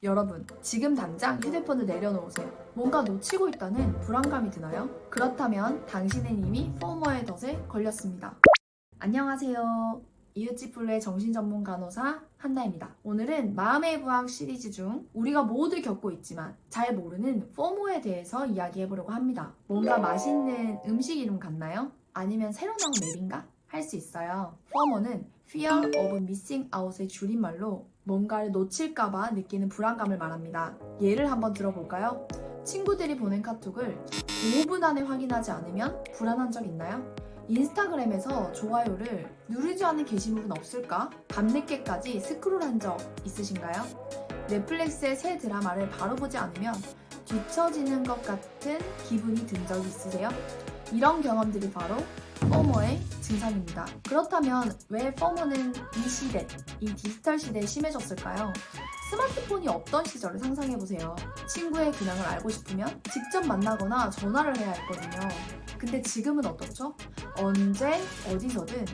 여러분, 지금 당장 휴대폰을 내려놓으세요. 뭔가 놓치고 있다는 불안감이 드나요? 그렇다면 당신은 이미 포머의 덫에 걸렸습니다. 안녕하세요. 이웃집 블루의 정신전문 간호사 한나입니다. 오늘은 마음의 부학 시리즈 중 우리가 모두 겪고 있지만 잘 모르는 포모에 대해서 이야기해보려고 합니다. 뭔가 맛있는 음식 이름 같나요? 아니면 새로 나온 맵인가? 할 수 있어요. 포모는 Fear of Missing Out의 줄임말로 뭔가를 놓칠까봐 느끼는 불안감을 말합니다. 예를 한번 들어볼까요? 친구들이 보낸 카톡을 5분 안에 확인하지 않으면 불안한 적 있나요? 인스타그램에서 좋아요를 누르지 않은 게시물은 없을까? 밤늦게까지 스크롤한 적 있으신가요? 넷플릭스의 새 드라마를 바로 보지 않으면 뒤처지는 것 같은 기분이 든 적이 있으세요? 이런 경험들이 바로 포머의 증상입니다. 그렇다면 왜 포머는 이 시대, 이 디지털 시대에 심해졌을까요? 스마트폰이 없던 시절을 상상해보세요. 친구의 근황을 알고 싶으면 직접 만나거나 전화를 해야 했거든요. 근데 지금은 어떻죠? 언제, 어디서든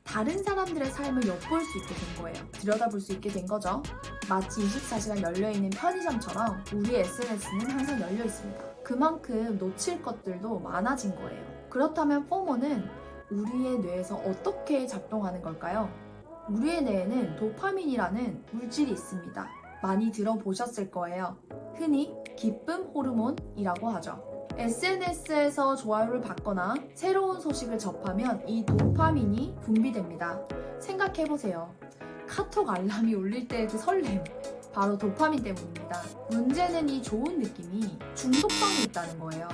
다른 사람들의 삶을 엿볼 수 있게 된 거예요. 들여다볼 수 있게 된 거죠. 마치 24시간 열려있는 편의점처럼 우리 SNS는 항상 열려 있습니다. 그만큼 놓칠 것들도 많아진 거예요. 그렇다면 포모는 우리의 뇌에서 어떻게 작동하는 걸까요? 우리의 뇌에는 도파민이라는 물질이 있습니다. 많이 들어보셨을 거예요. 흔히 기쁨 호르몬이라고 하죠. SNS에서 좋아요를 받거나 새로운 소식을 접하면 이 도파민이 분비됩니다. 생각해보세요. 카톡 알람이 울릴 때의 그 설렘, 바로 도파민 때문입니다. 문제는 이 좋은 느낌이 중독성이 있다는 거예요.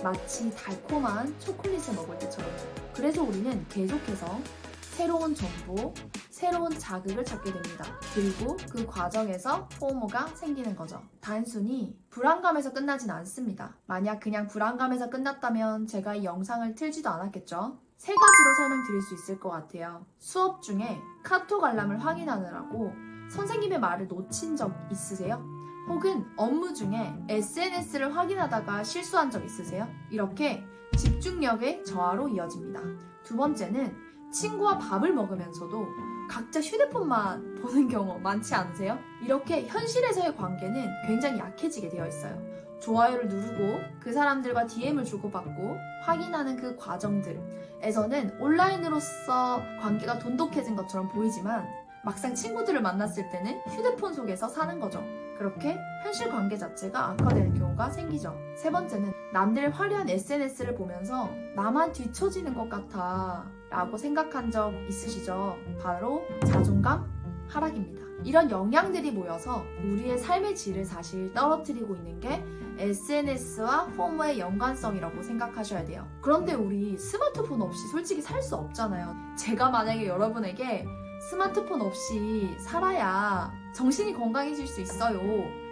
마치 달콤한 초콜릿을 먹을 때처럼. 그래서 우리는 계속해서 새로운 정보, 새로운 자극을 찾게 됩니다. 그리고 그 과정에서 포모가 생기는 거죠. 단순히 불안감에서 끝나진 않습니다. 만약 그냥 불안감에서 끝났다면 제가 이 영상을 틀지도 않았겠죠? 세 가지로 설명드릴 수 있을 것 같아요. 수업 중에 카톡 알람을 확인하느라고 선생님의 말을 놓친 적 있으세요? 혹은 업무 중에 SNS를 확인하다가 실수한 적 있으세요? 이렇게 집중력의 저하로 이어집니다. 두 번째는 친구와 밥을 먹으면서도 각자 휴대폰만 보는 경우 많지 않으세요? 이렇게 현실에서의 관계는 굉장히 약해지게 되어 있어요. 좋아요를 누르고 그 사람들과 DM을 주고받고 확인하는 그 과정들에서는 온라인으로서 관계가 돈독해진 것처럼 보이지만 막상 친구들을 만났을 때는 휴대폰 속에서 사는 거죠. 그렇게 현실 관계 자체가 악화되는 경우가 생기죠. 세 번째는 남들의 화려한 SNS를 보면서 나만 뒤처지는 것 같아 라고 생각한 적 있으시죠? 바로 자존감 하락입니다. 이런 영향들이 모여서 우리의 삶의 질을 사실 떨어뜨리고 있는 게 SNS와 포모의 연관성이라고 생각하셔야 돼요. 그런데 우리 스마트폰 없이 솔직히 살 수 없잖아요. 제가 만약에 여러분에게 스마트폰 없이 살아야 정신이 건강해질 수 있어요.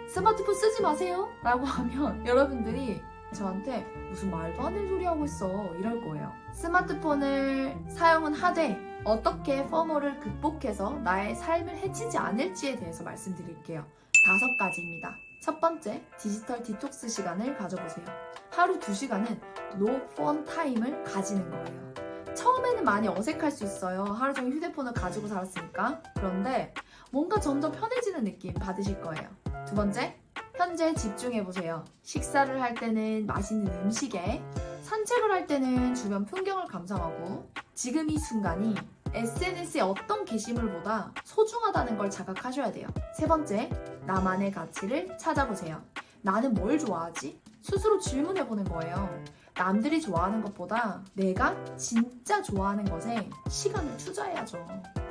스마트폰 쓰지 마세요 라고 하면 여러분들이 저한테 무슨 말도 안 되는 소리 하고 있어 이럴 거예요. 스마트폰을 사용은 하되 어떻게 포모를 극복해서 나의 삶을 해치지 않을지에 대해서 말씀드릴게요. 5가지입니다. 첫 번째, 디지털 디톡스 시간을 가져보세요. 하루 2시간은 노 폰 타임을 가지는 거예요. 처음에는 많이 어색할 수 있어요. 하루 종일 휴대폰을 가지고 살았으니까. 그런데 뭔가 점점 편해지는 느낌 받으실 거예요. 두 번째, 현재 집중해보세요. 식사를 할 때는 맛있는 음식에, 산책을 할 때는 주변 풍경을 감상하고 지금 이 순간이 SNS의 어떤 게시물보다 소중하다는 걸 자각하셔야 돼요. 세 번째, 나만의 가치를 찾아보세요. 나는 뭘 좋아하지? 스스로 질문해보는 거예요. 남들이 좋아하는 것보다 내가 진짜 좋아하는 것에 시간을 투자해야죠.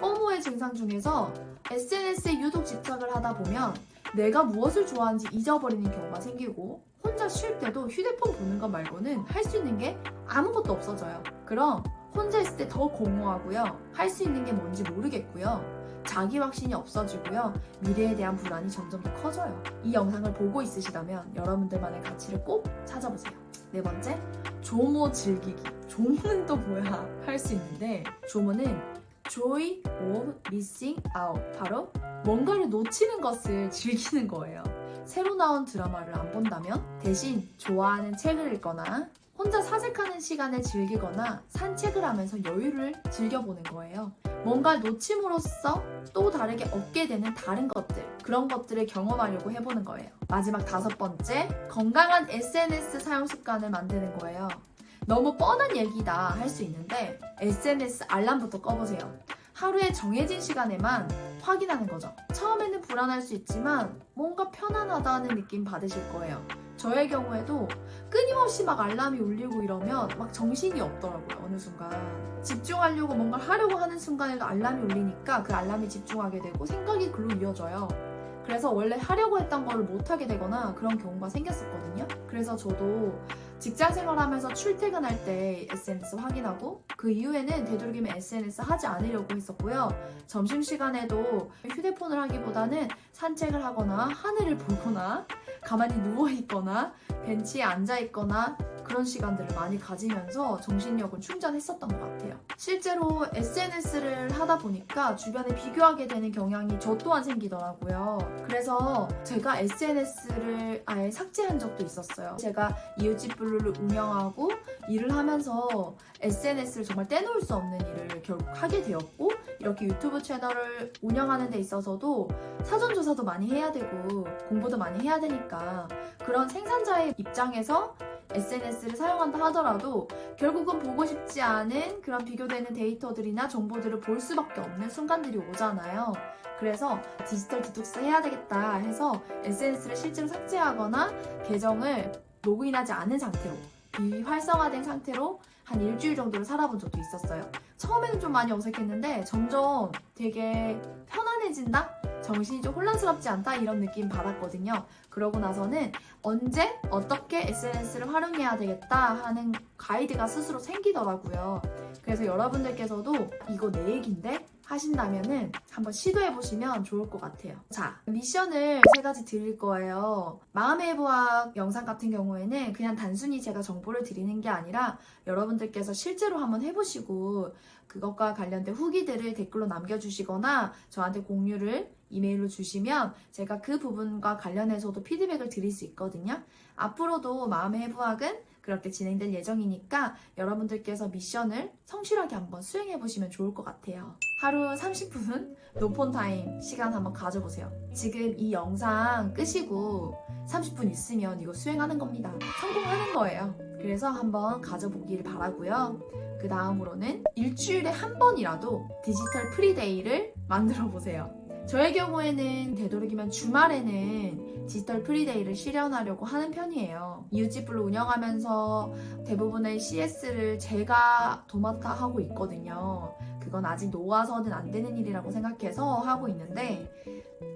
포모의 증상 중에서 SNS에 유독 집착을 하다 보면 내가 무엇을 좋아하는지 잊어버리는 경우가 생기고 혼자 쉴 때도 휴대폰 보는 것 말고는 할 수 있는 게 아무것도 없어져요. 그럼 혼자 있을 때 더 공허하고요. 할 수 있는 게 뭔지 모르겠고요. 자기 확신이 없어지고요. 미래에 대한 불안이 점점 더 커져요. 이 영상을 보고 있으시다면 여러분들만의 가치를 꼭 찾아보세요. 네 번째, 조모 즐기기. 조모는 또 뭐야? 할 수 있는데 조모는 Joy of Missing Out. 바로 뭔가를 놓치는 것을 즐기는 거예요. 새로 나온 드라마를 안 본다면 대신 좋아하는 책을 읽거나 혼자 사색하는 시간을 즐기거나 산책을 하면서 여유를 즐겨보는 거예요. 뭔가 놓침으로써 또 다르게 얻게 되는 다른 것들, 그런 것들을 경험하려고 해보는 거예요. 마지막 5번째, 건강한 SNS 사용 습관을 만드는 거예요. 너무 뻔한 얘기다 할 수 있는데 SNS 알람부터 꺼보세요. 하루에 정해진 시간에만 확인하는 거죠. 처음에는 불안할 수 있지만 뭔가 편안하다는 느낌 받으실 거예요. 저의 경우에도 끊임없이 막 알람이 울리고 이러면 막 정신이 없더라고요. 어느 순간 집중하려고 뭔가를 하려고 하는 순간에도 알람이 울리니까 그 알람에 집중하게 되고 생각이 글로 이어져요. 그래서 원래 하려고 했던 거를 못하게 되거나 그런 경우가 생겼었거든요. 그래서 저도 직장 생활하면서 출퇴근할 때 SNS 확인하고 그 이후에는 되도록이면 SNS 하지 않으려고 했었고요. 점심시간에도 휴대폰을 하기보다는 산책을 하거나 하늘을 보거나 가만히 누워있거나 벤치에 앉아있거나 그런 시간들을 많이 가지면서 정신력을 충전했었던 것 같아요. 실제로 SNS를 하다 보니까 주변에 비교하게 되는 경향이 저 또한 생기더라고요. 그래서 제가 SNS를 아예 삭제한 적도 있었어요. 제가 이웃집 블루를 운영하고 일을 하면서 SNS를 정말 떼놓을 수 없는 일을 결국 하게 되었고, 이렇게 유튜브 채널을 운영하는 데 있어서도 사전조사도 많이 해야 되고 공부도 많이 해야 되니까 그런 생산자의 입장에서 SNS를 사용한다 하더라도 결국은 보고 싶지 않은 그런 비교되는 데이터들이나 정보들을 볼 수밖에 없는 순간들이 오잖아요. 그래서 디지털 디톡스 해야 되겠다 해서 SNS를 실제로 삭제하거나 계정을 로그인하지 않은 상태로, 비활성화된 상태로 한 일주일 정도를 살아본 적도 있었어요. 처음에는 좀 많이 어색했는데 점점 되게 편안해진다? 정신이 좀 혼란스럽지 않다? 이런 느낌 받았거든요. 그러고 나서는 언제 어떻게 SNS를 활용해야 되겠다 하는 가이드가 스스로 생기더라고요. 그래서 여러분들께서도 이거 내 얘긴데? 하신다면은 한번 시도해보시면 좋을 것 같아요. 자, 미션을 3가지 드릴 거예요. 마음의 부학 영상 같은 경우에는 그냥 단순히 제가 정보를 드리는 게 아니라 여러분들께서 실제로 한번 해보시고 그것과 관련된 후기들을 댓글로 남겨주시거나 저한테 공유를 이메일로 주시면 제가 그 부분과 관련해서도 피드백을 드릴 수 있거든요. 앞으로도 마음의 해부학은 그렇게 진행될 예정이니까 여러분들께서 미션을 성실하게 한번 수행해보시면 좋을 것 같아요. 하루 30분 노폰 타임 시간 한번 가져보세요. 지금 이 영상 끄시고 30분 있으면 이거 수행하는 겁니다. 성공하는 거예요. 그래서 한번 가져보길 바라고요. 그 다음으로는 일주일에 한 번이라도 디지털 프리데이를 만들어 보세요. 저의 경우에는 되도록이면 주말에는 디지털 프리데이를 실현하려고 하는 편이에요. 이웃집 블루 운영하면서 대부분의 CS를 제가 도맡아 하고 있거든요. 그건 아직 놓아서는 안 되는 일이라고 생각해서 하고 있는데,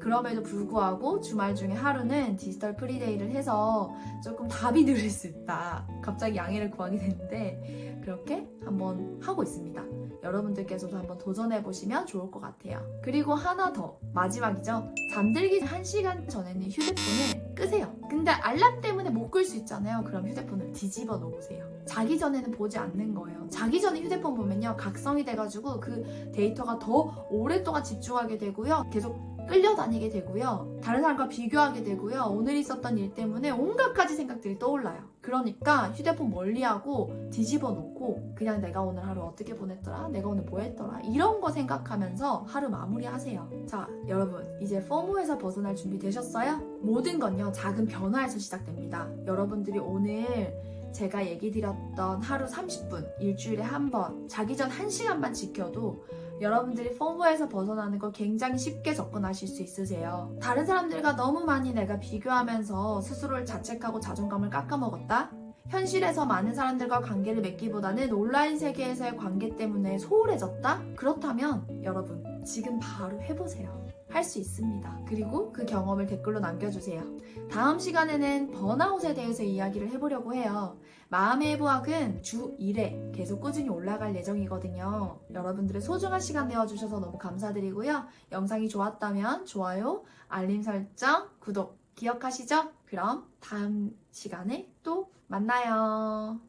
그럼에도 불구하고 주말 중에 하루는 디지털 프리데이를 해서 조금 답이 느릴 수 있다. 갑자기 양해를 구하게 됐는데 그렇게 한번 하고 있습니다. 여러분들께서도 한번 도전해보시면 좋을 것 같아요. 그리고 하나 더, 마지막이죠. 잠들기 1시간 전에는 휴대폰을 끄세요. 근데 알람 때문에 못 끌 수 있잖아요. 그럼 휴대폰을 뒤집어 놓으세요. 자기 전에는 보지 않는 거예요. 자기 전에 휴대폰 보면요, 각성이 돼가지고 그 데이터가 더 오랫동안 집중하게 되고요. 계속 끌려다니게 되고요. 다른 사람과 비교하게 되고요. 오늘 있었던 일 때문에 온갖 가지 생각들이 떠올라요. 그러니까 휴대폰 멀리하고 뒤집어 놓고 그냥 내가 오늘 하루 어떻게 보냈더라? 내가 오늘 뭐 했더라? 이런 거 생각하면서 하루 마무리하세요. 자, 여러분, 이제 포모에서 벗어날 준비 되셨어요? 모든 건요, 작은 변화에서 시작됩니다. 여러분들이 오늘 제가 얘기 드렸던 하루 30분, 일주일에 한 번, 자기 전 1시간만 지켜도 여러분들이 포모에서 벗어나는 걸 굉장히 쉽게 접근하실 수 있으세요. 다른 사람들과 너무 많이 내가 비교하면서 스스로를 자책하고 자존감을 깎아먹었다? 현실에서 많은 사람들과 관계를 맺기보다는 온라인 세계에서의 관계 때문에 소홀해졌다? 그렇다면 여러분, 지금 바로 해보세요. 할 수 있습니다. 그리고 그 경험을 댓글로 남겨주세요. 다음 시간에는 번아웃에 대해서 이야기를 해보려고 해요. 마음의 해부학은 주 1회 계속 꾸준히 올라갈 예정이거든요. 여러분들의 소중한 시간 내어주셔서 너무 감사드리고요. 영상이 좋았다면 좋아요, 알림 설정, 구독 기억하시죠? 그럼 다음 시간에 또 만나요.